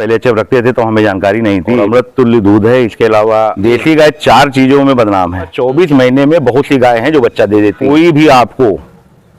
पहले एचएफ रखते थे तो हमें जानकारी नहीं थी। अमृत तुल्य दूध है, इसके अलावा देसी गाय 4 चीजों में बदनाम है। 24 महीने में बहुत सी गाय हैं जो बच्चा दे देती है। कोई भी आपको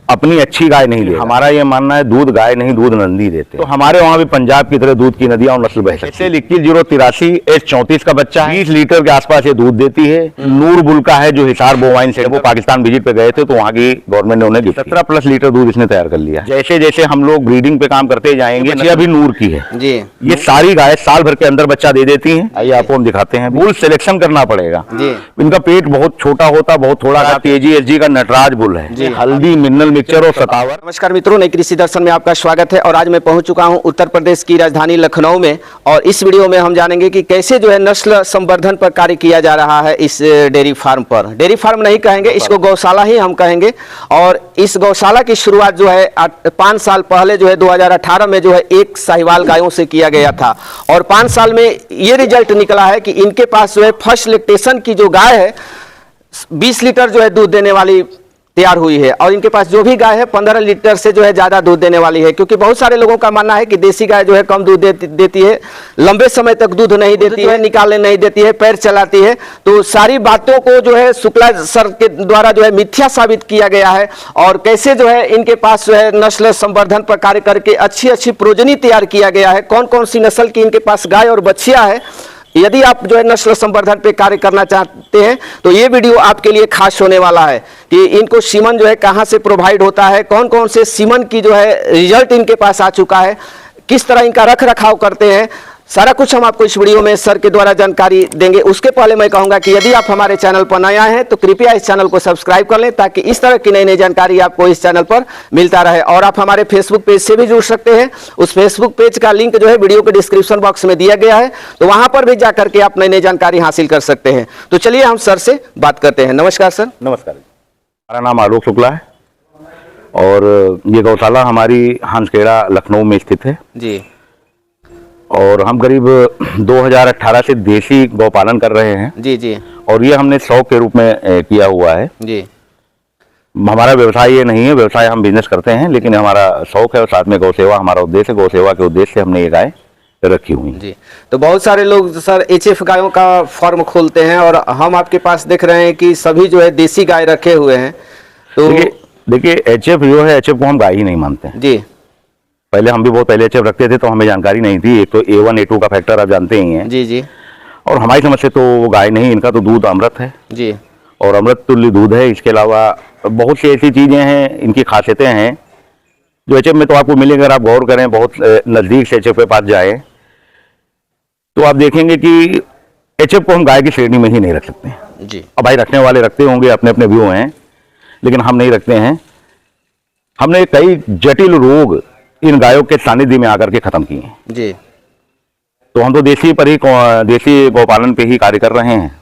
अपनी अच्छी गाय नहीं देगा। हमारा ये मानना है दूध गाय नहीं दूध नंदी देते। तो हमारे वहाँ भी पंजाब की तरह दूध की नदियां और नस्ल बह सकती है। 21,083 H34 का बच्चा 20 लीटर के आसपास ये दूध देती है। नूर बुल का है जो हिसार बोवाइन से, वो पाकिस्तान विजिट पे गए थे तो वहाँ की गवर्नमेंट ने उन्हें 17+ लीटर दूध इसने तैयार कर लिया। जैसे जैसे हम लोग ब्रीडिंग पे काम करते जाएंगे, ये अभी नूर की है जी। ये सारी गाय साल भर के अंदर बच्चा दे देती है। आइए आपको हम दिखाते हैं। बुल सिलेक्शन करना पड़ेगा जी। इनका पेट बहुत छोटा होता, बहुत थोड़ा। KGSG का नटराज बुल है, हल्दी मिनरल मिक्सचर और सतावर। नमस्कार मित्रों, नई कृषि दर्शन में आपका स्वागत है। और आज मैं पहुंच चुका हूं उत्तर प्रदेश की राजधानी लखनऊ में, और इस वीडियो में हम जानेंगे कि कैसे जो है नस्ल संवर्धन पर कार्य किया जा रहा है इस डेयरी फार्म पर। डेयरी फार्म नहीं कहेंगे, इसको गौशाला ही हम कहेंगे। और इस गौशाला की शुरुआत जो है 5 साल पहले जो है 2018 में जो है एक साहिवाल गायों से किया गया था। और 5 साल में ये रिजल्ट निकला है कि इनके पास जो है फर्स्ट लैक्टेशन की जो गाय है 20 लीटर जो है दूध देने वाली तैयार हुई है। और इनके पास जो भी गाय है 15 लीटर से जो है ज़्यादा दूध देने वाली है। क्योंकि बहुत सारे लोगों का मानना है कि देसी गाय जो है कम दूध देती है, लंबे समय तक दूध नहीं देती है, निकालने नहीं देती है, पैर चलाती है। तो सारी बातों को जो है शुक्ला सर के द्वारा जो है मिथ्या साबित किया गया है। और कैसे जो है इनके पास जो है नस्ल संवर्धन पर कार्य करके अच्छी अच्छी प्रोजनी तैयार किया गया है। कौन कौन सी नस्ल की इनके पास गाय और बच्चियाँ है। यदि आप जो है नस्ल संवर्धन पे कार्य करना चाहते हैं तो ये वीडियो आपके लिए खास होने वाला है कि इनको सीमन जो है कहाँ से प्रोवाइड होता है, कौन कौन से सीमन की जो है रिजल्ट इनके पास आ चुका है, किस तरह इनका रख रखाव करते हैं, सारा कुछ हम आपको इस वीडियो में सर के द्वारा जानकारी देंगे। उसके पहले मैं कहूंगा कि यदि आप हमारे चैनल पर नए आए हैं तो कृपया इस चैनल को सब्सक्राइब कर लें, ताकि इस तरह की नई नई जानकारी आपको इस चैनल पर मिलता रहे। और आप हमारे फेसबुक पेज से भी जुड़ सकते हैं। उस फेसबुक पेज का लिंक जो है वीडियो के डिस्क्रिप्शन बॉक्स में दिया गया है, तो वहां पर भी जाकर के आप नई नई जानकारी हासिल कर सकते हैं। तो चलिए हम सर से बात करते हैं। नमस्कार सर। नमस्कार। हमारा नाम आलोक शुक्ला है और ये गौशाला हमारी हंसखेड़ा लखनऊ में स्थित है जी। और हम करीब 2018 से देसी गौपालन कर रहे हैं जी जी। और ये हमने शौक के रूप में किया हुआ है जी। हमारा व्यवसाय ये नहीं है, व्यवसाय हम बिजनेस करते हैं, लेकिन हमारा शौक है और साथ में गौ सेवा हमारा उद्देश्य है। गौ सेवा के उद्देश्य से हमने ये गाय रखी हुई जी। तो बहुत सारे लोग सर HF गायों का फार्म खोलते हैं और हम आपके पास देख रहे हैं कि सभी जो है देसी गाय रखे हुए हैं। तो देखिए HF जो है, HF को हम गाय ही नहीं मानते हैं जी। पहले हम भी बहुत पहले HF रखते थे तो हमें जानकारी नहीं थी। एक तो A1 A2 का फैक्टर आप जानते ही हैं जी जी। और हमारी समझ से तो वो गाय नहीं, इनका तो दूध अमृत है जी, और अमृत तुल्य दूध है। इसके अलावा बहुत सी ऐसी चीजें हैं, इनकी खासियतें हैं जो HF में तो आपको मिलेंगे। अगर आप गौर करें, बहुत नजदीक से HF के पास जाए तो आप देखेंगे कि HF को हम गाय की श्रेणी में ही नहीं रख सकते जी। अब भाई रखने वाले रखते होंगे, अपने अपने व्यू हैं, लेकिन हम नहीं रखते हैं। हमने कई जटिल रोग इन गायों के सानिध्य में आकर के खत्म किए हैं जी। तो हम तो देसी पर ही, देसी गौपालन पे ही कार्य कर रहे हैं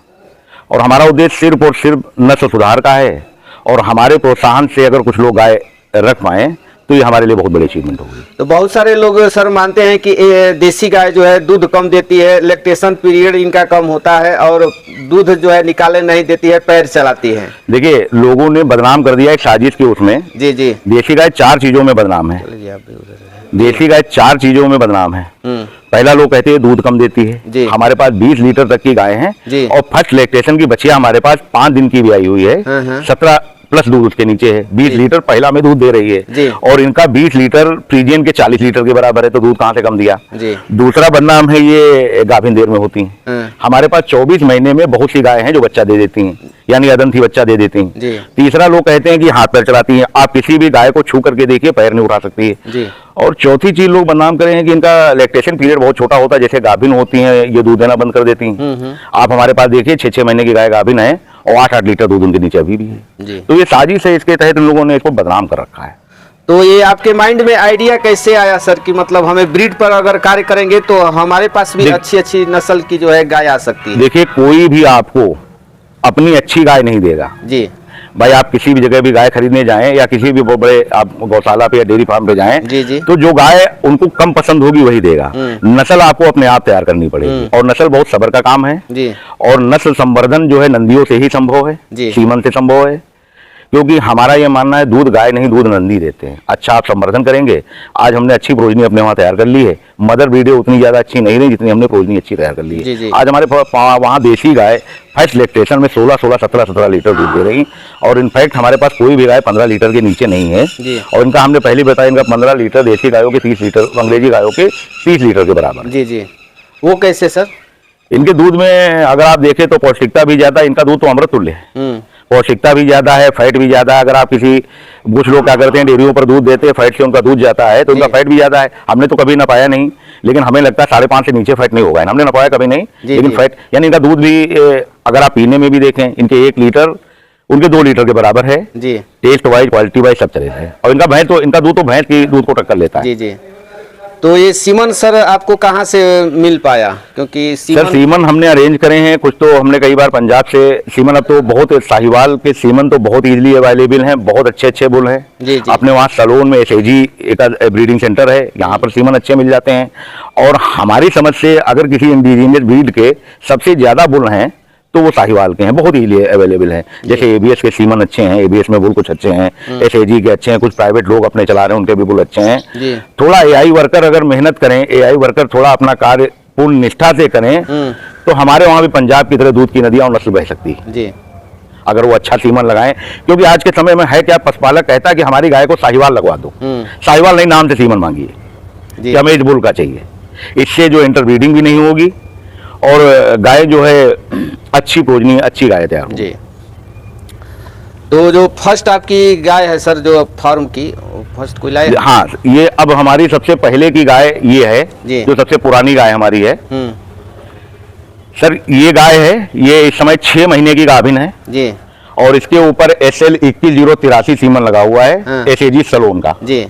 और हमारा उद्देश्य सिर्फ और सिर्फ नस्ल सुधार का है। और हमारे प्रोत्साहन से अगर कुछ लोग गाय रख पाए तो ये हमारे लिए बहुत बड़ी अचीवमेंट होगी। तो बहुत सारे लोग सर मानते हैं कि देसी गाय जो है दूध कम देती है, लैक्टेशन पीरियड इनका कम होता है और दूध जो है निकाले नहीं देती है, पैर चलाती है। देखिए लोगों ने बदनाम कर दिया एक साजिश के उसमें जी जी। देसी गाय 4 चीजों में बदनाम है। देसी गाय 4 चीजों में बदनाम है। पहला लोग कहते हैं दूध कम देती है। हमारे पास 20 लीटर तक की गाय है और फर्स्ट लैक्टेशन की बच्चियां हमारे पास 5 दिन की भी आई हुई है। 17+ दूध उसके नीचे है। 20 लीटर पहला में दूध दे रही है और इनका 20 लीटर फ्रीजियन के 40 लीटर के बराबर है, तो दूध कहाँ से कम दिया। दूसरा बदनाम है ये गाभिन देर में होती हैं। हमारे पास 24 महीने में बहुत सी गाय हैं जो बच्चा दे देती हैं, यानी अदंती बच्चा दे देती हैं। तीसरा लोग कहते हैं कि हाथ पैर चलाती हैं। आप किसी भी गाय को छू करके देखिए, पैर नहीं उठा सकती है। और चौथी चीज लोग बदनाम कर रहे हैं कि इनका लैक्टेशन पीरियड बहुत छोटा होता है। जैसे गाभिन होती हैं ये दूध देना बंद कर देती हैं। आप हमारे पास देखिए 6-6 महीने की गाय गाभिन है और 8-8 लीटर दूध उनके नीचे अभी भी है। तो ये साजिश है, इसके तहत इन लोगों ने इसको बदनाम कर रखा है। तो ये आपके माइंड में आइडिया कैसे आया सर कि मतलब हमें ब्रीड पर अगर कार्य करेंगे तो हमारे पास भी अच्छी अच्छी नस्ल की जो है गाय आ सकती है। देखिए कोई भी आपको अपनी अच्छी गाय नहीं देगा जी। भाई आप किसी भी जगह भी गाय खरीदने जाएं या किसी भी बड़े आप गौशाला पे या डेयरी फार्म पे जाएं जी जी, तो जो गाय उनको कम पसंद होगी वही देगा। नस्ल आपको अपने आप तैयार करनी पड़ेगी और नस्ल बहुत सब्र का काम है जी। और नस्ल संवर्धन जो है नंदियों से ही संभव है, सीमन से संभव है। क्योंकि हमारा ये मानना है दूध गाय नहीं दूध नंदी देते हैं। अच्छा आप संवर्धन करेंगे। आज हमने अच्छी प्रोजनी अपने वहाँ तैयार कर ली है। मदर वीडियो उतनी ज़्यादा अच्छी नहीं रही जितनी हमने प्रोजनी अच्छी तैयार कर ली है। जी, जी। आज हमारे वहाँ देसी गाय फर्स्ट लैक्टेशन में 16-17 लीटर दूध दे रही, और इनफैक्ट हमारे पास कोई भी गाय 15 लीटर के नीचे नहीं है। और इनका हमने पहले बताया, इनका 15 लीटर देसी गायों के 30 लीटर, अंग्रेजी गायों के 30 लीटर के बराबर। जी जी, वो कैसे सर? इनके दूध में अगर आप देखें तो पौष्टिकता भी ज्यादा, इनका दूध तो अमृत तुल्य है। पौष्टिकता भी ज्यादा है, फैट भी ज्यादा है। अगर आप कुछ लोग क्या करते हैं, डेयरियों पर दूध देते हैं, फैट से उनका दूध जाता है, तो उनका फैट भी ज्यादा है। हमने तो कभी नपाया नहीं, लेकिन हमें लगता है 5.5 से नीचे फैट नहीं होगा। हमने नपाया कभी नहीं, लेकिन फैट यानी इनका दूध भी अगर आप पीने में भी देखें, इनके 1 लीटर उनके 2 लीटर के बराबर है जी। टेस्ट वाइज, क्वालिटी वाइज सब चलेगा है। और इनका दूध तो भैंस की दूध को टक्कर लेता है। जी जी। तो ये सीमन सर आपको कहाँ से मिल पाया? क्योंकि सर सीमन हमने अरेंज करे हैं कुछ, तो हमने कई बार पंजाब से सीमन, अब तो बहुत साहिवाल के सीमन तो बहुत इजीली अवेलेबल हैं, बहुत अच्छे बुल हैं। जी जी। अपने वहाँ सलोन में SAG एक ब्रीडिंग सेंटर है, यहाँ पर सीमन अच्छे मिल जाते हैं। और हमारी समझ से अगर किसी इंडिजीनियस ब्रीड के सबसे ज्यादा बुल हैं तो वो साहिवाल के हैं, बहुत इजीली अवेलेबल हैं। जैसे ABS के सीमन अच्छे हैं, ABS में बुल कुछ अच्छे हैं, SAG के अच्छे हैं, कुछ प्राइवेट लोग अपने चला रहे हैं उनके भी बुल अच्छे हैं। थोड़ा AI वर्कर अगर मेहनत करें, AI वर्कर थोड़ा अपना कार्य पूर्ण निष्ठा से करें, तो हमारे वहाँ भी पंजाब की तरह दूध की नदियाँ और नस्ल बह सकती है जी, अगर वो अच्छा सीमन लगाएं। क्योंकि आज के समय में है क्या, पशुपालक कहता है कि हमारी गाय को साहिवाल लगवा दो, साहिवाल नहीं नाम से सीमन मांगिए कि हमें इस बुल का चाहिए। इससे जो इंटरब्रीडिंग भी नहीं होगी और गाय जो है अच्छी प्रोजनी, अच्छी गाय तैयार होगी। जी। तो जो फर्स्ट आपकी गाय है सर, जो फार्म की फर्स्ट कोई लाए? हाँ, ये अब हमारी सबसे पहले की गाय ये है, जो सबसे पुरानी गाय हमारी है। सर ये गाय है, ये इस समय 6 महीने की गाभिन है जी। और इसके ऊपर SL 21083 सीमन लगा हुआ है, SAG सलोन का जी।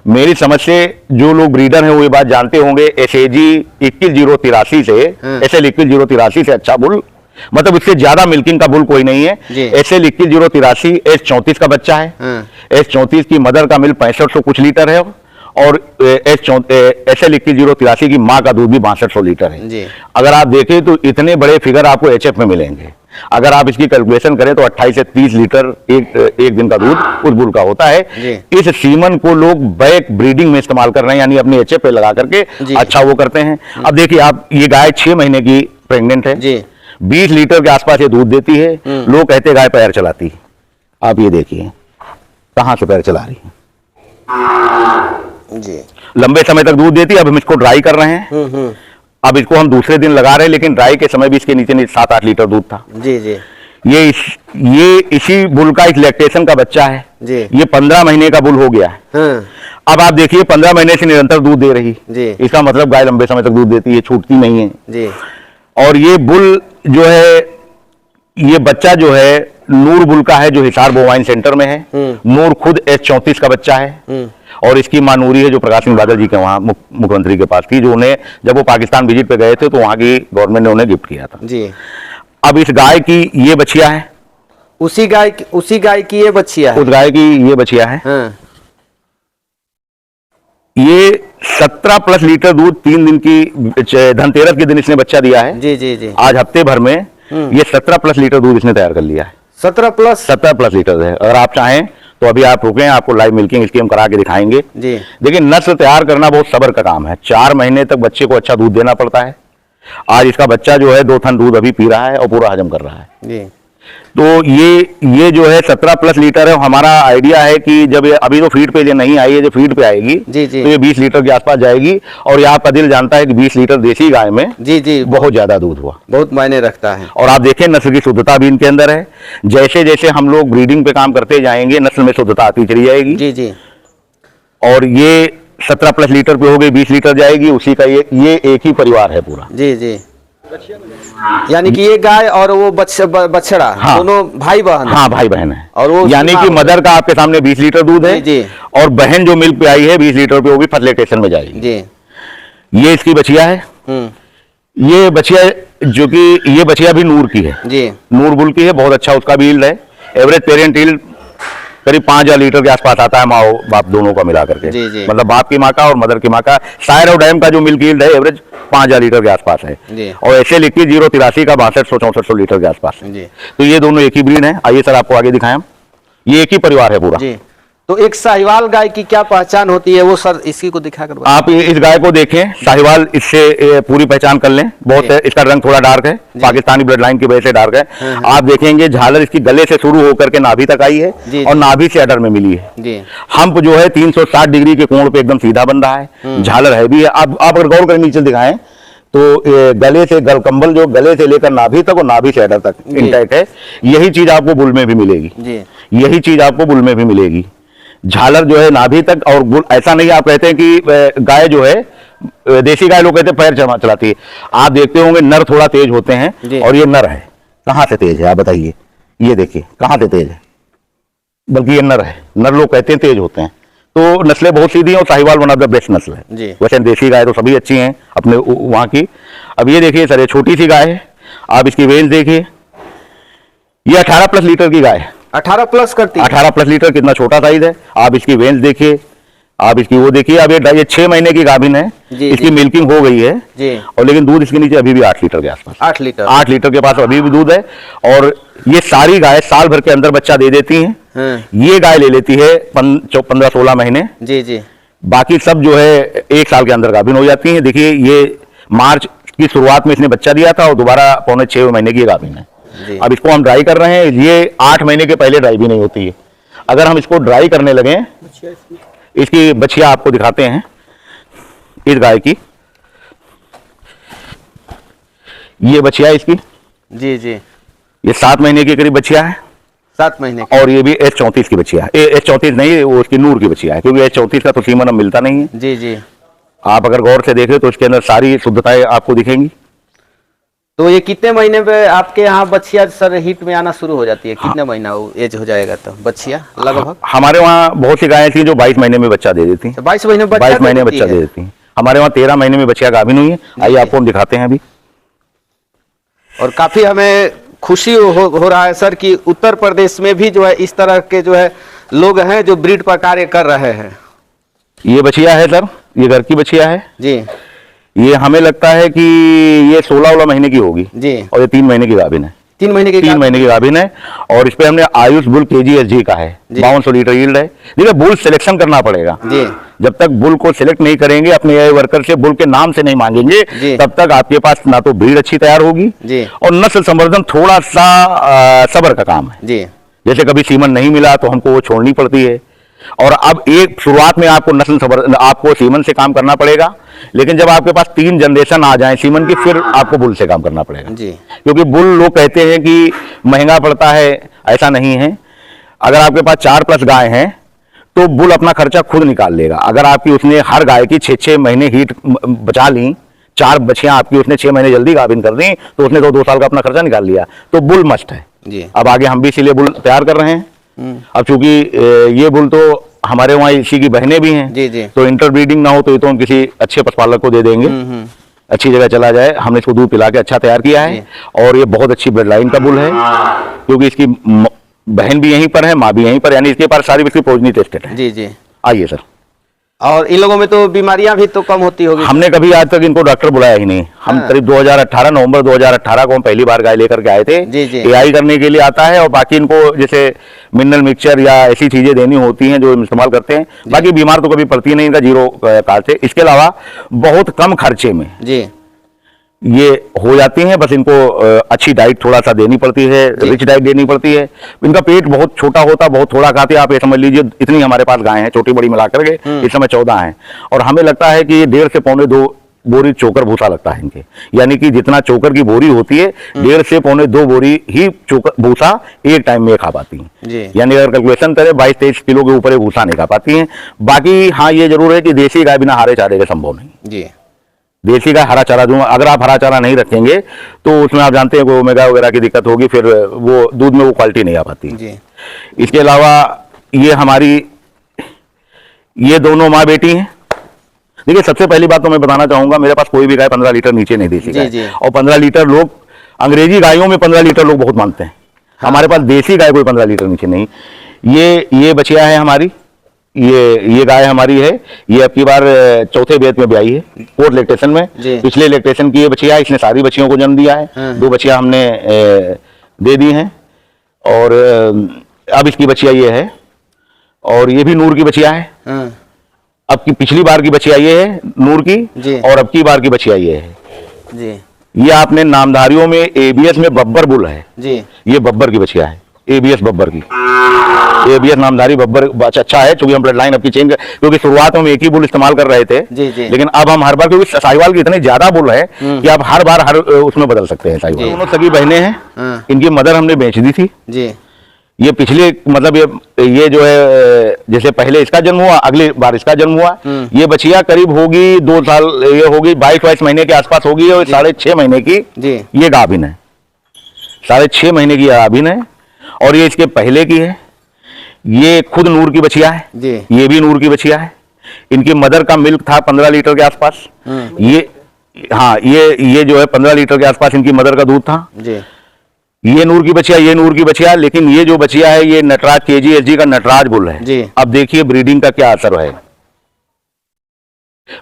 मेरी समझ से जो लोग ब्रीडर हैं वो ये बात जानते होंगे, SAG 21083 से SL 21083 से अच्छा बुल, मतलब इससे ज्यादा मिल्किंग का बुल कोई नहीं है। SL 21083 S34 का बच्चा है। S34 की मदर का मिल्क 6500 कुछ लीटर है, और SL 21083 की माँ का दूध भी 6200 लीटर है। अगर आप देखें तो इतने बड़े फिगर आपको HF में मिलेंगे। अगर आप इसकी कैलकुलेशन करें तो 28 से 30 लीटर एक दिन का दूध उस बुल का होता है। इस सीमन को लोग बैक ब्रीडिंग में इस्तेमाल कर रहे हैं, यानी अपने HF पे लगा करके अच्छा वो करते हैं। अब देखिए आप, ये गाय 6 महीने की प्रेग्नेंट है, 20 लीटर के आसपास ये दूध देती है। लोग कहते हैं गाय पैर चलाती, आप ये देखिए कहां से पैर चला रही है जी। लंबे समय तक दूध देती है। अब हम इसको ड्राई कर रहे हैं, अब इसको हम दूसरे दिन लगा रहे हैं, लेकिन ड्राई के समय भी इसके नीचे 7-8 लीटर दूध था जी जी। ये इसी बुल का इस लैक्टेशन का बच्चा है जी। ये 15 महीने का बुल हो गया है। अब आप देखिए 15 महीने से निरंतर दूध दे रही जी। इसका मतलब गाय लंबे समय तक दूध देती है, छूटती नहीं है जी। और ये बुल जो है, ये बच्चा जो है नूर बुल का है, जो हिसार बोवाइन सेंटर में है। नूर खुद S34 का बच्चा है, और इसकी मां नूरी है जो प्रकाश सिंह बादल जी के वहां मुख्यमंत्री के पास थी, जो उन्हें जब वो पाकिस्तान विजिट पे गए थे तो वहां की गवर्नमेंट ने उन्हें गिफ्ट किया था जी। अब इस गाय की ये बछिया है, उसी गाय की ये बछिया है, उस गाय की ये बछिया है। ये 17+ लीटर दूध 3 दिन की, धनतेरस के दिन इसने बच्चा दिया है जी जी जी। आज हफ्ते भर में ये 17+ लीटर दूध इसने तैयार कर लिया है। 17+ लीटर है। अगर आप चाहें तो अभी आप रुकें, आपको लाइव मिल्किंग इसकी हम करा के दिखाएंगे जी। लेकिन नस्ल तैयार करना बहुत सब्र का काम है। 4 महीने तक बच्चे को अच्छा दूध देना पड़ता है। आज इसका बच्चा जो है 2 थन दूध अभी पी रहा है और पूरा हजम कर रहा है जी। तो ये जो है 17+ लीटर है। हमारा आइडिया है कि जब ये अभी तो फीड पे ये नहीं आई है, जो फीड पे आएगी जी जी। तो ये 20 लीटर के आसपास जाएगी। और ये आपका दिल जानता है कि 20 लीटर देसी गाय में जी जी बहुत ज्यादा दूध हुआ, बहुत मायने रखता है। और आप देखें नस्ल की शुद्धता भी इनके अंदर है। जैसे जैसे हम लोग ब्रीडिंग पे काम करते जाएंगे, नस्ल में शुद्धता आती चली जाएगी जी जी। और ये 17+ लीटर पे हो गई, 20 लीटर जाएगी, उसी का ये एक ही परिवार है पूरा जी जी। यानी कि ये गाय और वो बछड़ा हाँ, दोनों भाई बहन, हाँ भाई बहन है। और वो यानी कि मदर का आपके सामने 20 लीटर दूध है जी। और बहन जो मिल्क पे आई है 20 लीटर पे, वो भी फर्स्ट लैक्टेशन में जाएगी जी। ये इसकी बछिया है। ये बछिया जो कि ये बछिया भी नूर की है जी, नूर बुल की है। बहुत अच्छा उसका भी यील्ड है। एवरेज पेरेंट यील्ड करीब 5000 लीटर के आसपास आता है, माँ बाप दोनों का मिला करके जी जी। मतलब बाप की माँ का और मदर की माँ का। सायर और डैम का जो मिल्क यील्ड है एवरेज 5000 लीटर के आसपास है जी। और SL 21083 का 6200-6400 लीटर के आसपास है जी। तो ये दोनों एक ही ब्रीड है। आइए सर आपको आगे दिखाएं। ये एक ही परिवार है पूरा जी। तो एक साहिवाल गाय की क्या पहचान होती है वो सर इसी को दिखाकर बताइए। आप इस गाय को देखें, साहिवाल इससे पूरी पहचान कर लें। बहुत इसका रंग थोड़ा डार्क है, पाकिस्तानी ब्लड लाइन की वजह से डार्क है। आप देखेंगे झालर इसकी गले से शुरू होकर के नाभि तक आई है और नाभि से अडर में मिली है। हम्प जो है 360 डिग्री के कोण पे एकदम सीधा बन रहा है, झालर है भी है। आप अगर गौर कर नीचे दिखाएं तो गले से गलकंबल जो गले से लेकर नाभि तक और नाभि से अडर तक इंटैक्ट है। यही चीज आपको बुल में भी मिलेगी, यही चीज आपको बुल में भी मिलेगी। झालर जो है नाभि तक और बुल, ऐसा नहीं आप कहते हैं कि गाय जो है देसी गाय लोग कहते हैं पैर चलाती है। आप देखते होंगे नर थोड़ा तेज होते हैं और ये नर है। कहां से तेज है आप बताइए, ये देखिए कहां से तेज है, बल्कि ये नर है। नर लोग कहते हैं तेज होते हैं। तो नस्लें बहुत सीधी हैं और Sahiwal one of the best नस्ल है। वैसे देसी गाय तो सभी अच्छी हैं अपने वहां की। अब ये देखिए सर, ये छोटी सी गाय है, आप इसकी वेन्स देखिए। ये 18 प्लस लीटर की गाय है। 18 प्लस करती है, 18 प्लस लीटर, कितना छोटा साइज है। आप इसकी वेन्स देखिए, आप इसकी वो देखिए। अब ये 6 महीने की गाभिन है, इसकी मिल्किंग हो गई है और लेकिन दूध इसके नीचे अभी भी 8 लीटर के आसपास, 8 लीटर के पास अभी भी दूध है। और ये सारी गाय साल भर के अंदर बच्चा दे देती हैं। ये गाय ले लेती है 15-16 महीने। जी। बाकी सब जो है 1 साल के अंदर गाभिन हो जाती है। देखिए ये मार्च की शुरुआत में इसने बच्चा दिया था और दोबारा 5.25 महीने की गाभिन है। अब इसको हम ड्राई कर रहे हैं। ये 8 महीने के पहले ड्राई भी नहीं होती है। अगर हम इसको ड्राई करने लगे, इसकी बछिया आपको दिखाते हैं इस गाय की। ये बछिया इसकी, जी, ये 7 महीने की करीब बछिया है, 7 महीने। और ये भी H34 की बछिया है। H34 नहीं, वो उसकी नूर की बछिया है, क्योंकि H34 का तो सीमन अब मिलता नहीं है। जी। आप अगर गौर से देखें तो इसके अंदर सारी शुद्धताएं आपको दिखेंगी। तो ये कितने महीने पे आपके यहाँ बछिया सर हिट में आना शुरू हो जाती है? कितने महीना एज हो जाएगा तो बछिया लगभग? हमारे वहाँ बहुत सी गायें थी जो 22 महीने में बच्चा दे देती हैं। 22 महीने बच्चा दे देती हैं। हमारे वहाँ 13 महीने में बछिया गाभिन हुई है। आइए आपको हम दिखाते हैं अभी। और काफी हमें खुशी हो रहा है सर कि उत्तर प्रदेश में भी जो है इस तरह के जो है लोग हैं जो ब्रीड पर कार्य कर रहे हैं। ये बछिया है सर, ये घर की बछिया है जी। ये हमें लगता है कि ये 16 महीने की होगी जी, और ये 3 महीने की गाभिन है। 3 महीने की गाभिन है। और इस पे हमने आयुष बुल KGSG का है, 5200 लीटर यील्ड है। देखिए बुल सिलेक्शन करना पड़ेगा जी। जब तक बुल को सिलेक्ट नहीं करेंगे, अपने AI वर्कर से बुल के नाम से नहीं मांगेंगे, तब तक आपके पास ना तो ब्रीड अच्छी तैयार होगी जी, और नस्ल संवर्धन थोड़ा सा सब्र का काम है जी। जैसे कभी सीमन नहीं मिला तो हमको वो छोड़नी पड़ती है। और अब एक शुरुआत में आपको नस्ल संवर्धन, आपको सीमन से काम करना पड़ेगा, लेकिन जब आपके पास 3 जनरेशन आ जाए सीमन की, फिर आपको बुल से काम करना पड़ेगा जी। क्योंकि बुल लोग कहते हैं कि महंगा पड़ता है, ऐसा नहीं है। अगर आपके पास 4 प्लस गाय हैं तो बुल अपना खर्चा खुद निकाल लेगा। अगर आपकी उसने हर गाय की 6-6 महीने हीट बचा ली, 4 बछियां आपकी उसने 6 महीने जल्दी गाभिन कर दी, तो उसने तो 2 साल का अपना खर्चा निकाल लिया। तो बुल मस्ट है जी। अब आगे हम भी इसीलिए बुल तैयार कर रहे हैं। अब चूंकि ये बुल तो हमारे वहाँ इसी की बहनें भी हैं जी। तो इंटरब्रीडिंग ना हो तो ये तो हम किसी अच्छे पशुपालक को दे देंगे, अच्छी जगह चला जाए। हमने इसको दूध पिला के अच्छा तैयार किया है, और ये बहुत अच्छी ब्लड लाइन का बुल है, क्योंकि इसकी बहन भी यहीं पर है, माँ भी यहीं पर, यानी इसके पास सारी इसकी प्रोजनी टेस्टेड है जी। आइए सर। और इन लोगों में तो बीमारियां भी तो कम होती होगी? हमने कभी आज तक इनको डॉक्टर बुलाया ही नहीं। हम करीब 2018 नवंबर 2018 को हम पहली बार गाय लेकर के आए थे जी। AI करने के लिए आता है, और बाकी इनको जैसे मिनरल मिक्सचर या ऐसी चीजें देनी होती हैं जो इस्तेमाल करते हैं। बाकी बीमार तो कभी पड़ती नहीं, इनका 0 कार्ड से। इसके अलावा बहुत कम खर्चे में जी ये हो जाती हैं। बस इनको अच्छी डाइट थोड़ा सा देनी पड़ती है, रिच डाइट देनी पड़ती है। इनका पेट बहुत छोटा होता, बहुत थोड़ा खाते हैं। आप ये समझ लीजिए इतनी हमारे पास गाय हैं, छोटी बड़ी मिला करके इस समय 14 हैं, और हमें लगता है कि ये 1.5 से 1.25 बोरी चोकर भूसा लगता है इनके। यानी कि जितना चोकर की बोरी होती है, 1.5 से 1.25 बोरी ही चोकर भूसा एक टाइम में खा पाती हैं। यानी अगर कैलकुलेशन करें 22-23 किलो के ऊपर भूसा नहीं खा पाती हैं। बाकी हाँ ये जरूर है कि देसी गाय बिना हरे चारे का संभव नहीं जी। देसी गाय हरा चारा दूंगा, अगर आप हरा चारा नहीं रखेंगे तो उसमें आप जानते हैं ओमेगा वगैरह की दिक्कत होगी, फिर वो दूध में वो क्वालिटी नहीं आ पाती जी। इसके अलावा ये हमारी ये दोनों माँ बेटी हैं। देखिए सबसे पहली बात तो मैं बताना चाहूंगा, मेरे पास कोई भी गाय 15 लीटर नीचे नहीं देती गाय, और 15 लीटर लोग अंग्रेजी गायों में 15 लीटर लोग बहुत मानते हैं। हमारे पास देसी गाय कोई 15 लीटर नीचे नहीं। ये बछिया है हमारी, ये गाय हमारी है। ये अब की बार 4थे बेत में ब्याई है, 4th लैक्टेशन में। पिछले लैक्टेशन की ये बछिया, इसने सारी बच्चियों को जन्म दिया है। 2 बच्चियां हमने दे दी हैं, और अब इसकी बचिया ये है, और ये भी नूर की बचिया है। अब की पिछली बार की बचिया ये है नूर की जी। और अब की बार की बचिया ये है जी। ये आपने नामधारियों में एबीएस में बब्बर बुल है जी। ये बब्बर की बचिया है, एबीएस बब्बर की। एबीएस नामधारी बब्बर अच्छा है, क्योंकि हम ब्लड लाइन अपनी चेंज, क्योंकि शुरुआत में हम एक ही बुल इस्तेमाल कर रहे थे। जी जी। लेकिन अब हम हर बार, क्योंकि साहिवाल की इतने ज्यादा बुल है कि आप हर बार हर उसमें बदल सकते हैं साहिवाल। दोनों सगी बहनें हैं, इनकी मदर हमने बेच दी थी जी। ये पिछले मतलब ये जो है, जैसे पहले इसका जन्म हुआ, अगली बार इसका जन्म हुआ। ये बचिया करीब होगी 2 साल, ये होगी 22 महीने के आसपास होगी, और 6.5 महीने की जी। ये गाभिन है, 6.5 महीने की गाभिन है। और ये इसके पहले की है, ये खुद नूर की बचिया है जी। ये भी नूर की बचिया है। इनकी मदर का मिल्क था 15 लीटर के आसपास। ये हाँ, ये जो है 15 लीटर के आसपास इनकी मदर का दूध था जी। ये नूर की बचिया, ये नूर की बचिया। लेकिन ये जो बचिया है ये नटराज केजीएसजी का नटराज बुल है जी। अब देखिए ब्रीडिंग का क्या असर है।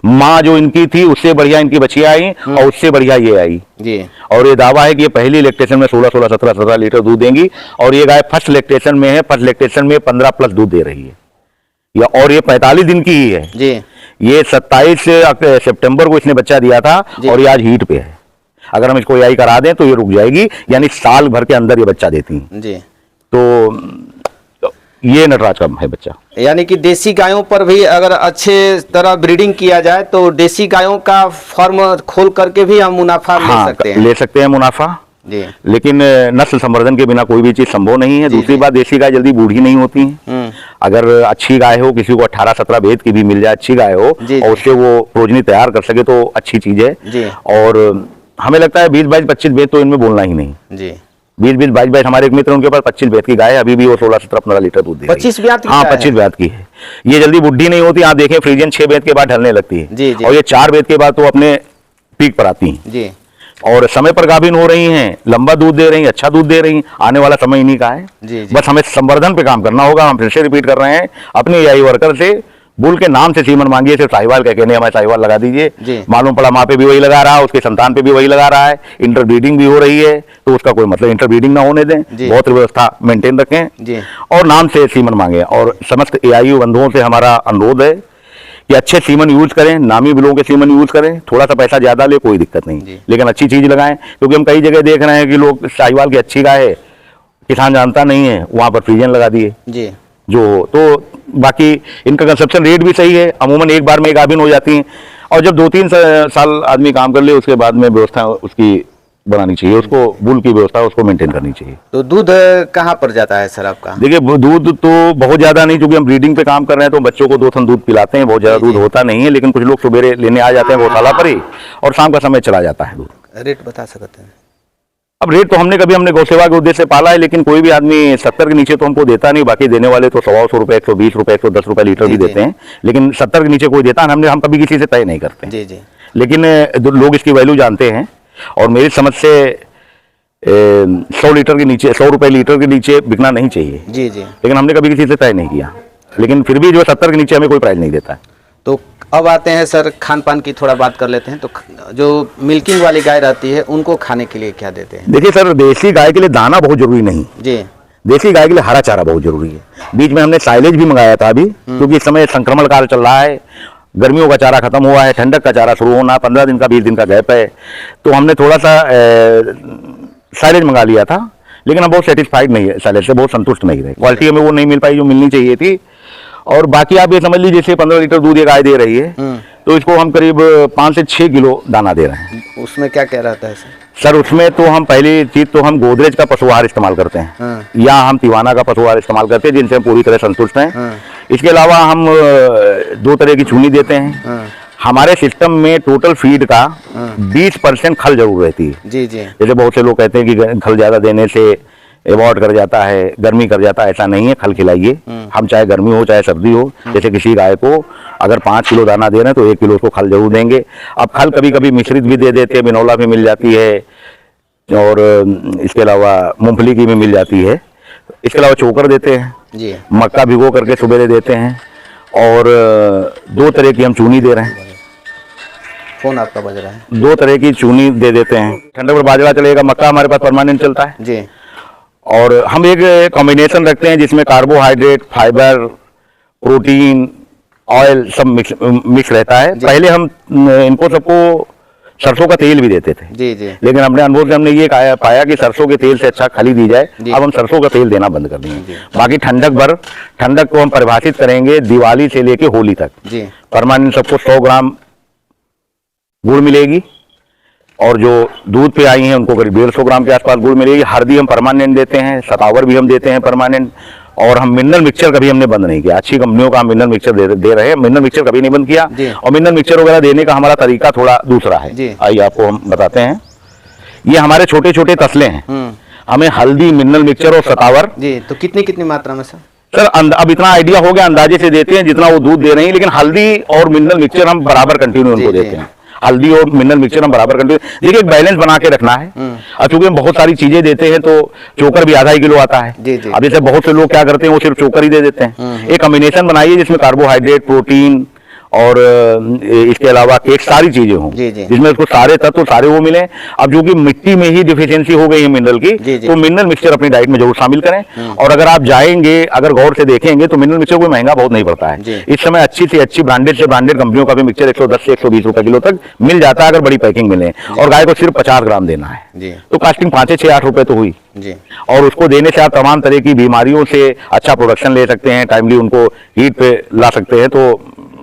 माँ जो इनकी थी उससे बढ़िया इनकी बचिया आई, और उससे बढ़िया ये आई जी। और ये दावा है कि ये पहली लैक्टेशन में 16 17 लीटर दूध देंगी। और ये गाय फर्स्ट लैक्टेशन में है, फर्स्ट लैक्टेशन में 15+ दूध दे रही है और ये 45 दिन की ही है जी। ये 27 सितंबर को इसने बच्चा दिया था और ये आज हीट पे है। अगर हम इसको एआई करा दें तो ये रुक जाएगी, यानी साल भर के अंदर ये बच्चा देती है जी। तो ये नटराज का है बच्चा। यानी कि देसी गायों पर भी अगर अच्छे तरह ब्रीडिंग किया जाए तो देसी गायों का फार्म खोल करके भी हम मुनाफा ले सकते हैं मुनाफा जी। लेकिन नस्ल संवर्धन के बिना कोई भी चीज संभव नहीं है। दूसरी बात, देसी गाय जल्दी बूढ़ी नहीं होती है। अगर अच्छी गाय हो, किसी को 18-17 भेद की भी मिल जाए, अच्छी गाय हो और उससे वो प्रोजनी तैयार कर सके तो अच्छी चीज है जी। और हमें लगता है 20-22-25 भेद तो इनमें बोलना ही नहीं जी। 20-22 हमारे एक मित्र, उनके पास 25 भेद की गाय है, अभी भी वो 16-17-15 लीटर दूध दे रही है। 25 ब्यात की? हाँ, 25 ब्यात की है। ये जल्दी बुढ़ी नहीं होती। आप देखें फ्रीजियन 6 भेद के बाद ढलने लगती है जी, जी। और ये 4 भेद के बाद तो अपने पीक पर आती है जी। और समय पर गाभिन हो रही हैं, लंबा दूध दे रही हैं, अच्छा दूध दे रही हैं। आने वाला समय इन्हीं का है जी, जी। बस हमें संवर्धन पे काम करना होगा। हम फिर से रिपीट कर रहे हैं, अपने एआई वर्कर से बुल के नाम से सीमन मांगिए, सिर्फ साहिवाल कह के नहीं, हमारे साहिवाल लगा दीजिए। मालूम पड़ा माँ पे भी वही लगा रहा है, उसके संतान पे भी वही लगा रहा है, इंटरब्रीडिंग भी हो रही है, तो उसका कोई मतलब इंटरब्रीडिंग ना होने दें, बहुत व्यवस्था मेंटेन रखें जी। और नाम से सीमन मांगे। और समस्त एआई बंधुओं से हमारा अनुरोध है कि अच्छे सीमन यूज करें, नामी बिलों के सीमन यूज करें। थोड़ा सा पैसा ज्यादा ले कोई दिक्कत नहीं, लेकिन अच्छी चीज लगाएं, क्योंकि हम कई जगह देख रहे हैं कि लोग साहिवाल की अच्छी गाय है, किसान जानता नहीं है, वहां पर फ्रीजन लगा दिए जी। जो। तो बाकी इनका कंसप्शन रेट भी सही है, अमूमन एक बार में गाभिन हो जाती हैं और जब 2-3 साल आदमी काम कर ले उसके बाद में व्यवस्था उसकी बनानी चाहिए, उसको बुल की व्यवस्था उसको मेंटेन करनी चाहिए। तो दूध कहाँ पर जाता है सर आपका? देखिए दूध तो बहुत ज्यादा नहीं, क्योंकि हम ब्रीडिंग पे काम कर रहे हैं तो बच्चों को 2 थन दूध पिलाते हैं, बहुत ज्यादा दूध होता नहीं है। लेकिन कुछ लोग सुबह लेने आ जाते हैं गौशाला पर ही और शाम का समय चला जाता है दूध। रेट बता सकते हैं? अब रेट तो हमने गौसेवा के उद्देश्य से पाला है, लेकिन कोई भी आदमी 70 के नीचे तो हमको देता नहीं। बाकी देने वाले तो 100 रुपए, 120 रुपए, 110 रुपए लीटर भी देते हैं, लेकिन 70 के नीचे कोई देता नहीं। हम कभी किसी से तय नहीं करते जी जी। लेकिन लोग इसकी वैल्यू जानते हैं और मेरी समझ से 100 लीटर के नीचे, 100 रुपए लीटर के नीचे बिकना नहीं चाहिए जी जी। लेकिन हमने कभी किसी से तय नहीं किया। लेकिन फिर भी जो 70 के नीचे हमें कोई प्राइस नहीं देता है। तो अब आते हैं सर, खान पान की थोड़ा बात कर लेते हैं। तो जो मिल्किंग वाली गाय रहती है उनको खाने के लिए क्या देते हैं? देखिए सर, देसी गाय के लिए दाना बहुत जरूरी नहीं जी। देसी गाय के लिए हरा चारा बहुत जरूरी है। बीच में हमने साइलेज भी मंगाया था अभी, क्योंकि इस समय संक्रमण काल चल रहा है, गर्मियों का चारा खत्म हुआ है, ठंडक का चारा शुरू होना, 15 दिन का 20 दिन का गैप है, तो हमने थोड़ा सा साइलेज मंगा लिया था। लेकिन हम बहुत सेटिस्फाइड नहीं है साइलेज से, बहुत संतुष्ट नहीं रहे। क्वालिटी हमें वो नहीं मिल पाई जो मिलनी चाहिए थी। और बाकी आप ये समझ लीजिए, जैसे 15 लीटर दूध ये गाय दे रही है तो इसको हम करीब 5 से 6 किलो दाना दे रहे हैं। उसमें क्या क्या रहता है सर? उसमें तो हम पहली चीज तो हम गोदरेज का पशु आहार इस्तेमाल करते हैं या हम तिवाना का पशु आहार इस्तेमाल करते हैं, जिनसे हम पूरी तरह संतुष्ट हैं। इसके अलावा हम 2 तरह की चूनी देते हैं। हमारे सिस्टम में टोटल फीड का 20% खल जरूर रहती है। जी जी। जैसे बहुत से लोग कहते हैं कि खल ज्यादा देने से एवॉर्ड कर जाता है, गर्मी कर जाता है, ऐसा नहीं है। खल खिलाइए, हम चाहे गर्मी हो चाहे सर्दी हो। जैसे किसी गाय को अगर 5 किलो दाना दे रहे हैं तो 1 किलो उसको खल जरूर देंगे। अब खल कभी कभी मिश्रित भी दे देते हैं, बिनौला भी मिल जाती है और इसके अलावा मूंगफली की भी मिल जाती है। इसके अलावा चोकर देते हैं जी, मक्का भिगो करके सुबह देते हैं और 2 तरह की हम चूनी दे रहे हैं। फोन आपका बज रहा है। 2 तरह की चूनी दे देते हैं। ठंडक में बाजरा चलेगा, मक्का हमारे पास परमानेंट चलता है जी। और हम एक कॉम्बिनेशन रखते हैं जिसमें कार्बोहाइड्रेट, फाइबर, प्रोटीन, ऑयल सब मिक्स रहता है। पहले हम इनको सबको सरसों का तेल भी देते थे जी जी, लेकिन अपने अनुभव से हमने ये पाया कि सरसों के तेल से अच्छा खली दी जाए। अब हम सरसों का तेल देना बंद कर दिए। बाकी ठंडक को हम परिभाषित करेंगे दिवाली से लेके होली तक जी। परमानेंट सबको 100 ग्राम गुड़ मिलेगी और जो दूध पे आई हैं उनको करीब 150 ग्राम के आसपास गुड़ मिलेगी। हल्दी हम परमानेंट देते हैं, सतावर भी हम देते हैं परमानेंट, और हम मिनरल मिक्सचर कभी हमने बंद नहीं किया। अच्छी कंपनियों का हम मिनरल मिक्सचर दे रहे हैं, मिनरल मिक्सचर कभी नहीं बंद किया। और मिनरल मिक्सचर वगैरह देने का हमारा तरीका थोड़ा दूसरा है, आइए आपको हम बताते हैं। ये हमारे छोटे छोटे तसले हैं, हमें हल्दी, मिनरल मिक्सचर और सतावर जी। तो कितनी कितनी मात्रा में सर अब इतना आइडिया हो गया, अंदाजे से देते हैं जितना वो दूध दे रहे हैं, लेकिन हल्दी और मिनरल मिक्सचर हम बराबर कंटिन्यू उनको देते हैं। हल्दी और मिनरल मिक्सचर हम बराबर कंटिन्यू, देखिए एक बैलेंस बना के रखना है। और चूंकि हम बहुत सारी चीजें देते हैं तो चोकर भी आधा किलो आता है। अब जैसे बहुत से लोग क्या करते हैं वो सिर्फ चोकर ही दे देते हैं। एक कॉम्बिनेशन बनाइए जिसमें कार्बोहाइड्रेट, प्रोटीन और इसके अलावा एक सारी चीजें हों जिसमें उसको सारे तत्व सारे वो मिले। अब जो कि मिट्टी में ही डिफिशियंसी हो गई है मिनरल की, तो मिनरल मिक्सचर अपनी डाइट में जरूर शामिल करें। और अगर आप जाएंगे, अगर गौर से देखेंगे तो मिनरल मिक्सचर कोई महंगा बहुत नहीं पड़ता है। इस समय अच्छी से अच्छी ब्रांडेड से ब्रांडेड कंपनियों का भी मिक्सचर 110 से 120 रुपए किलो तक मिल जाता है अगर बड़ी पैकिंग मिले। और गाय को सिर्फ 50 ग्राम देना है तो कास्टिंग 5 से 8 रुपए तो हुई जी। और उसको देने से आप तमाम तरह की बीमारियों से अच्छा प्रोडक्शन ले सकते हैं, टाइमली उनको हीट पे ला सकते हैं। तो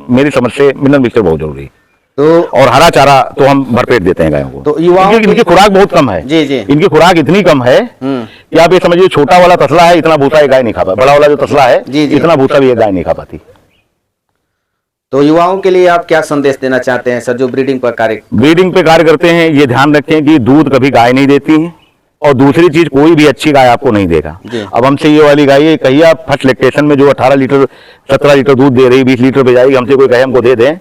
मेरी समझ से मिनरल मिक्सचर बहुत जरूरी है। तो और हरा चारा तो हम भरपेट देते हैं गायों को। तो युवाओं इनकी खुराक बहुत कम है जी जी, इनकी खुराक इतनी कम है कि आप ये समझिए छोटा वाला तसला है इतना भूसा ये गाय नहीं खा पाती, बड़ा वाला जो तसला है जी जी, इतना भूसा भी ये गाय नहीं खा पाती। तो युवाओं के लिए आप क्या संदेश देना चाहते हैं सर जो ब्रीडिंग पर कार्य करते हैं? ये ध्यान रखें कि दूध कभी गाय नहीं देती है, और दूसरी चीज कोई भी अच्छी गाय आपको नहीं देगा। अब हमसे ये वाली गाय कहिए आप फर्स्ट लैक्टेशन में जो 18 लीटर 17 लीटर दूध दे रही, 20 लीटर पे जाएगी, हमसे कोई कहे हमको दे दें,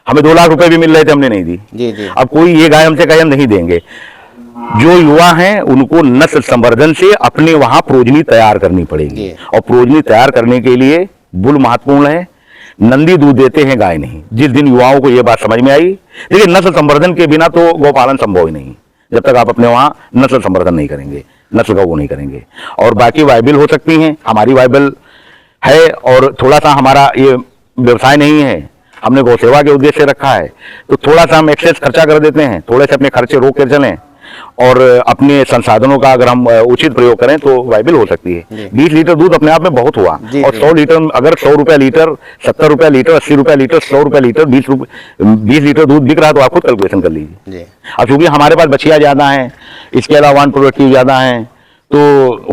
हमें 2 लाख रुपए भी मिल रहे थे हमने नहीं दी जी जी। अब कोई ये गाय हमसे कहे हम नहीं देंगे। जो युवा हैं उनको नस्ल संवर्धन से अपने वहां प्रोजनी तैयार करनी पड़ेगी, और प्रोजनी तैयार करने के लिए बुल महत्वपूर्ण है। नंदी दूध देते हैं, गाय नहीं। जिस दिन युवाओं को यह बात समझ में आई, देखिए नस्ल संवर्धन के बिना तो गौपालन संभव ही नहीं, जब तक आप अपने वहां नस्ल संवर्धन नहीं करेंगे, नस्ल का वो नहीं करेंगे। और बाकी वायबल हो सकती हैं, हमारी वायबल है, और थोड़ा सा हमारा ये व्यवसाय नहीं है, हमने गौ सेवा के उद्देश्य से रखा है, तो थोड़ा सा हम एक्सेस खर्चा कर देते हैं, थोड़े से अपने खर्चे रोक कर चलें और अपने संसाधनों का अगर हम उचित प्रयोग करें तो वायबल हो सकती है। 20 लीटर दूध अपने आप में बहुत हुआ, और 100 लीटर अगर 100 रुपया लीटर, 70 रुपया लीटर, 80 रुपया लीटर, 100 रुपया लीटर, 20 लीटर दूध बिक रहा है तो आप खुद कैलकुलेशन कर लीजिए। अब चूंकि हमारे पास बछिया ज्यादा है, इसके अलावा वन प्रोडक्टिव ज्यादा है, तो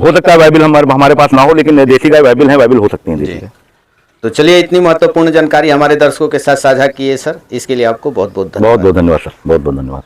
हो सकता है वायबल हमारे पास ना हो, लेकिन देसी गाय वायबल है, वायबल हो सकती है। तो चलिए इतनी महत्वपूर्ण जानकारी हमारे दर्शकों के साथ साझा किए सर, इसके लिए आपको बहुत बहुत धन्यवाद। बहुत बहुत धन्यवाद सर, बहुत बहुत धन्यवाद।